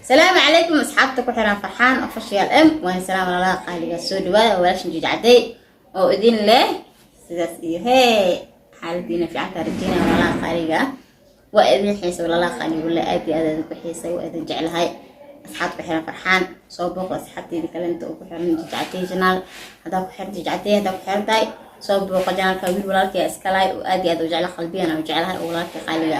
السلام عليكم أصحابتك وحرام فرحان أفشيال أم وين سلام الله قالي السود ولاش نجي عدي وأدين له سيدي هي حالتنا في عتار الدين ولا قالي وأذن حيس ولا قالي ولا أدي أذن بحيسة وأذن جعل هاي أصحابك وحرام فرحان صوبك وأصحابتي كلمت وحرام نجي عدي جنال هذا وحرام نجي عدي هذا وحرام تاي صوبك جنال كبير ولا كي أسكلاي وأدي أذن جعل قلبي أنا وجعلها ولا كي قالي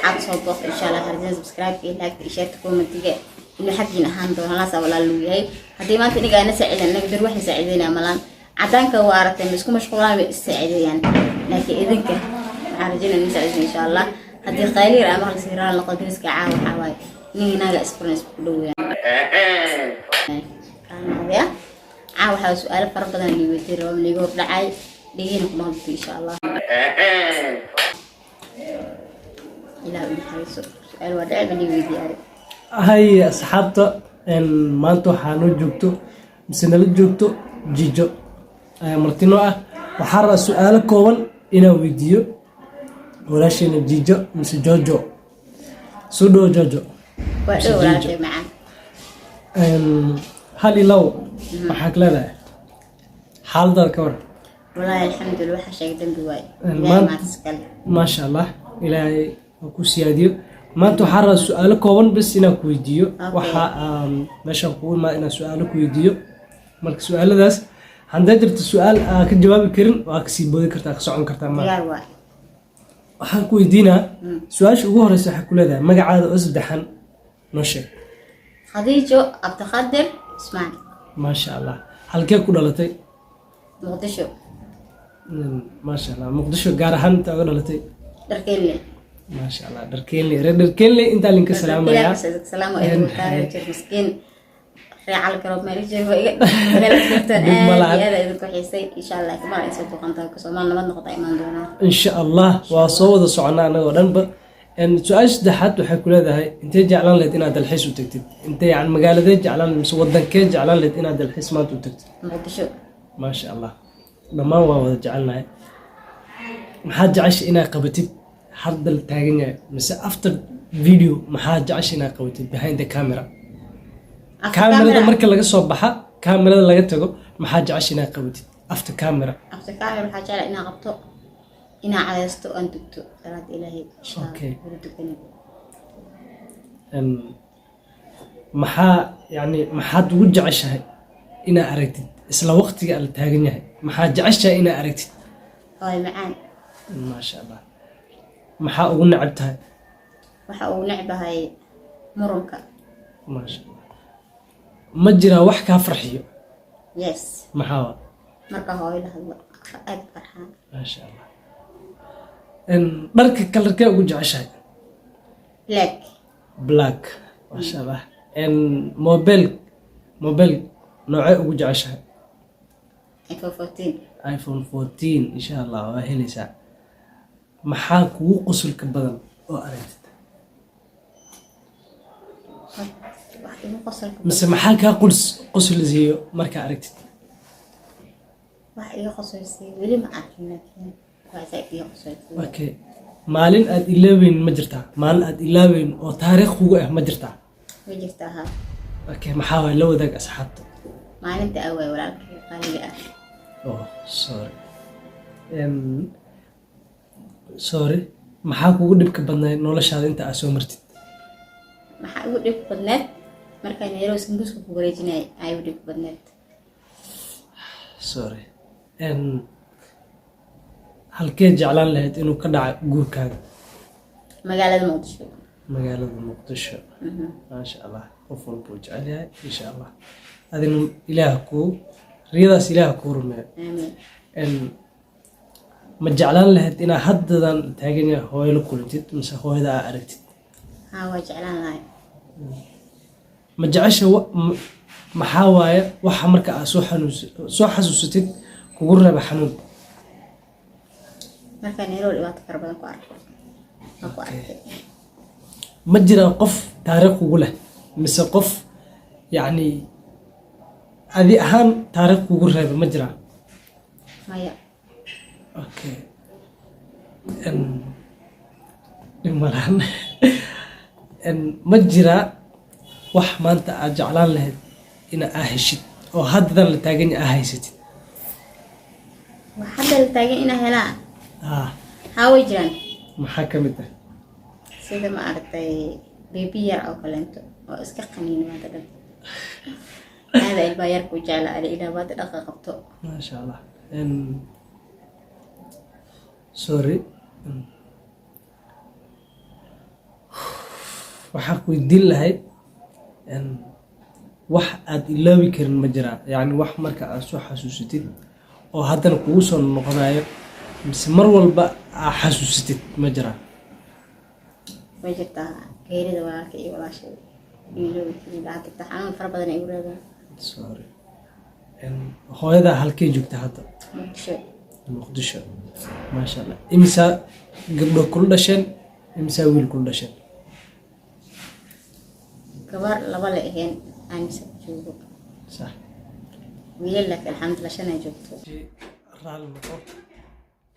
حاب صوبك إن شاء الله هرجع سبسكرايب في لايك إشارة كومنت تيجي إنه حقنا هاندو هلا ولا لوياي هدي ما تني جاي نساعدنا نقدر واحد يساعدنا ملان عدانك وارتين بس كم مشغولين بالساعدين لكن إذنك هرجعنا نساعد إن شاء الله هدي خيري رأى مخلص هيران لقد رزق عاو حواي نيجي ناقة إسبرنس بلويا كان هذا عاو حاول سؤال فرق بدنا اللي بيصير ومن يقول دعاي دقيقة نقول إن شاء الله إلى بنحرسه سؤال وداع بني ويدياري هاي أصحابته إن ما أنتوا حانو جوكتو مسنال جوكتو جيجو مرتينو وحر سؤال كون إنا فيديو ولا شيء جيجو مس جوجو سودو جوجو وأدو ولا شيء معاه هالي لو محاك لنا حال دار كور والله الحمد لله حشاك دم بواي ما تسكل ما شاء الله إلهي وكوسياديو ما أنتوا حر سؤال كون بس إنا كويديو وحا ماشي أقول ما إنا سؤال كويديو مرك سؤال داس عندي درت السؤال كجواب كرن وأكسي بودي كرتا كسعون كرتا ما يا واي waxaan ku weydiinaa su-aasha ugu horeysa waxaa ku leedahay magacaada oo saddexan noo sheeg خديجة عبد القادر اسمعني maasha allah halkee ku dhalatay مقدشو maasha allah muqdisho gaar ahaan intaa uga dhalatay دركيلي maasha allah dharkeenley reer dharkeenley intaa linka salaamayaa سلام عليكم كاريتشر مسكين ريال كروب ماريجي هذا إذا كحيسي إن شاء الله كمان يصير تقنطها كسومان لما نقطع إيمان دونا in sha allah waa soo wada soconaa anagoo dhanba su-aasha saddexaad waxay ku leedahay intee jeclaan lahayd inaad dalxiis u tagtid intee yani magaaladee jeclaan mise wadankee jeclaan lahayd inaad dalxiis maanta u tagtid مقدشو maasha allah dhammaan waa wada jecelnahay maxaad jecesha inaad qabatid hardal taagan yahay mise after video maxaad jecesha inaad qabatid behind the camera kaamirada marka laga soo baxa kaamirada laga tago maxaad jecesha inaad qabatid after camera after camera waxaa jecel inaa qabto inaa cadaysto aan dugto salaad ilaahay insha Okay. Allah maxaa yani maxaad ugu jeceshahay inaad aragtid isla waqtiga la taagan yahay maxaad jeceshahay inaad aragtid هاي معان maasha allah maxaa ugu necab tahay waxa uu necbahay muranka maasha allah ma jiraa wax kaa farxiyo yes maxaa marka hooyo la hadlo aad farxaan maasha allah dharka kalarkee ugu jeceshahay black black maasha allah mobile noocee ugu jeceshahay iPhone 14 iPhone 14 insha allah waa helaysaa maxaa kugu qosolka badan oo aragtid wax igu qosolka mise maxaa kaa qosolisiiyo markaa aragtid wax igu qosolsiiyo weli ma arkin laakiin waa zaid igu qosolsiiyo okay maalin aad ilaaweyn ma jirtaa maalin aad ilaaweyn oo taariikh kugu ah ma jirtaa ma jirtaa ha okay maxaa waay la wadaag asxaabta maalinta away walaalkay qaaliga ah oh sorry maxaa kugu dhibka badnayd noloshaada inta aad soo martid maxaa ugu dhib badneed markaan yaroo sambuuska ku wareejinay ay ugu dhib badneed sorry halkee jeclaan lahayd inuu ka dhaco guurkaaga magaalada muqdisho magaalada muqdisho maasha allah qof walba uu jecel yahay insha allah adina ilaah kuu riyadaas ilaah kuu rumeeyo aamin ma jeclaan lahayd inaad haddadan taagan yahay hooyo la kulantid mise hooyada aa aragtid haa waa jeclaan lahay ma jecesha maxaa waaye waxa marka aad soo xasuusatid kugu reeba xanuun markaan yaroo dhibaato fara badan ku arko waan ku arkay ma jiraa qof taariikh kugu leh mise qof yacni adi ahaan taariikh kugu reeba ma jiraa maya okay dhimalaan ma jiraa wax maanta aad jeclaan lahayd ina aa heshid oo haddadan la taagan yahay aa haysatid. waxaa la taagan inaa helaa ah haa way jiraan maxaa ka mid ah? sida ma aragtay beebi yar oo kaleento oo iska qaniin maanta dhan هذا الباير كوجعل على إلى بعد دقيقة ما شاء الله. sorry waxaa ku weydiin lahayd wax aad ilaawi karin ma jiraa, yacni wax marka aad soo xasuusatid oo haddana kugu soo noqonayo mise mar walba aad xasuusatid ma jiraa? ma jirtaa geerida walaalka iyo walaashay ilaawi karin laakiin taxaan fara badan ay wadaadaan. sorry hooyada halkee joogta hadda? muqdisho. maasha allah. imisaa gabdho kula dhasheen, imisaa wiil kula dhasheen? gabar laba la ahayn aanisa joogo sax. wiilal laakiin alxamdulillah shan ay joogto. raali noqo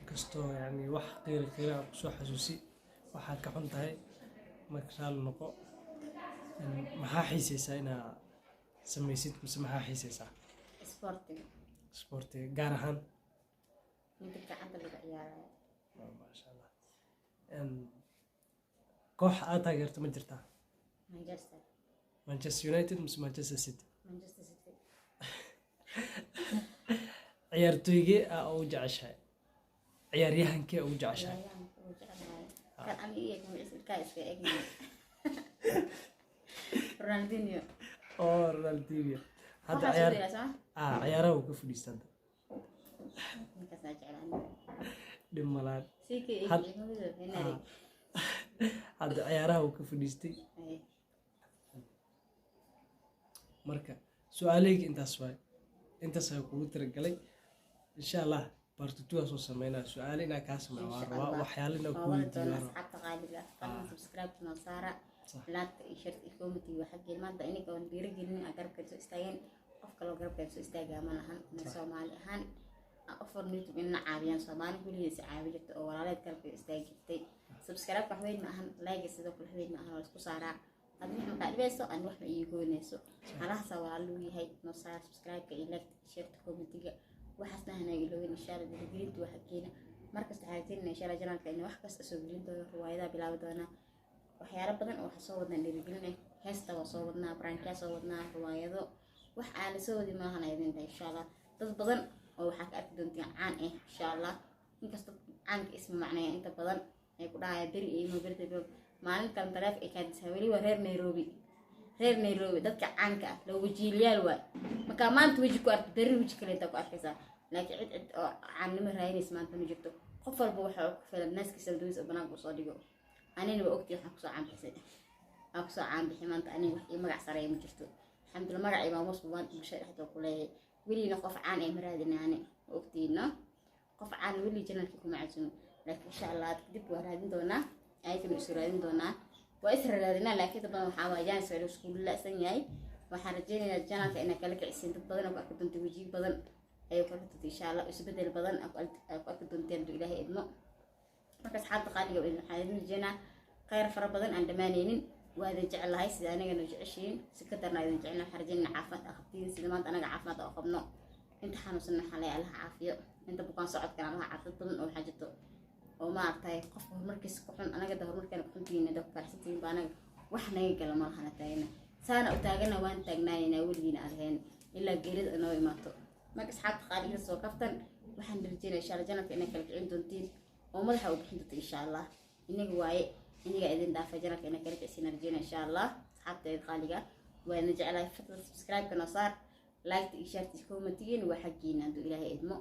kastoo yani wax qiira ku soo xasuusi waxaad ka xun tahay marka raali noqo. maxaa xiisaysaa inaa samaysid mise maxaa xiisaysaa? sportiga gaar ahaan ninka gacanta laga ciyaarayo. maasha allah. koox aad taageerto ma jirtaa? Manchester United mise Manchester City? ciyaartooygee aa ugu jeceshahay? ciyaaryahankee ugu jeceshahay? Ronaldinho. Ronaldinho. hadda ciyaaraha uu ka fadhiista hadda. dhib malaan. hadda ciyaaraha uu ka fadhiistay. marka su-aalahayga intaas waay, intaas ayaan kugu talagalay. insha allah part 2 aan soo sameynaa su-aalo inaa kaa sameeyo waan rabaa waxyaalo inaa ku weydiiyo. asxaabta qaaliga subscribe noo saara like iyo share iyo comment iyo waxa geelmaanta iniga oo dhiirigelin garabka soo istaageen qof kale oo garabka soo istaagaa ma lahan Soomaali ahaan offer YouTube in caawiyaan Soomaali kuligiis caawi jirta oo walaaleed garabka istaagi jirtay. subscribe wax weyn ma ahan, like sidoo kale weyn ma ahan oo isku saaraa hadii wax ma qaadayso aan wax ma ii goynayso halaha walaalo yahay noo saar subscribe iyo like share comment-iga waxaasna hana ilowin insha Allah dhiirigelintu waxa keena markasta xaaladina insha Allah janaalka in wax kasta soo gelin doono riwaayada bilaabi doona waxyaalo badan oo soo wadna dhiirigelin heesta waa soo wadnaa branchka soo wadnaa riwaayado wax aan la soo wadi ma ahan idin insha Allah dad badan oo waxa ka arki doontaan caan insha Allah inkastoo caanka isma macnaa inta badan ay ku dhacay bari iyo mobility maalin kan taleef ay ka disawiri waa reer Nairobi dadka caanka ah loo wajiilyaal waay marka maanta waji ku arki bari waji kale inta ku arkaysa laakiin cid oo caanimo raayis maanta ma jirto qof walba waxa uu ku filan naaskiisa duus oo banaanka soo dhigo anina waa ogtii waxa ku soo caanbixisay ku soo caanbixi maanta anina wax ii magac sareey ma jirto alxamdulillah magac imaam muslim waan bulshada dhexda ku leeyahay waliina qof caan ay maraadinaane ogtiina qof caan wali janalka kuma casuno laakiin insha Allah dib waa raadin doonaa ayagana isu raadin doonaa waa is raadinaa laakiin dad badan waxa waayaan soo iskuul la san yahay waxaan rajaynayaa janalka inay kala kicin dad badan oo ka doonto waji badan ay ka doonto insha Allah isbedel badan oo ka doonteen Ilaahay idmo marka asxaabta qaaliga oo waxaan jeenaa khayr fara badan aan dhamaanaynin waa jecelahay sida aniga noo jeceshiin si ka darna idin jecelna xarjina caafimaad aqabtiin sida maanta anaga caafimaad oo qabno inta xanuunsan xalay Allah caafiyo inta bukaan socodkan Allah caafiyo badan oo xajito oo ma artay qof horumarkiisa ku xun anaga horumarkan ku xuntiina dad farxatiin baa anaga wax naga gal ma laha taagna saana u taagana waan taagnaayna waligiina arheen ilaa geerida inoo imaato marka asxaabta qaaliga soo kaftan waxaan dirjinaa insha Allah janalka inay kala kicin doontiin oo madaxa u bixin doonto insha Allah inaga waaye iniga idin dhaafay janalka inay kala kicin dirjinaa insha Allah asxaabta qaaliga waan jecelahay fadlan subscribe kana saar like iyo share iyo comment iyo waxa geena haduu Ilaahay idmo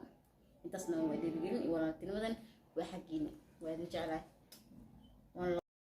intaasna waa dhiirigelin iyo walaaltinimadan وحقينا وهذا جعله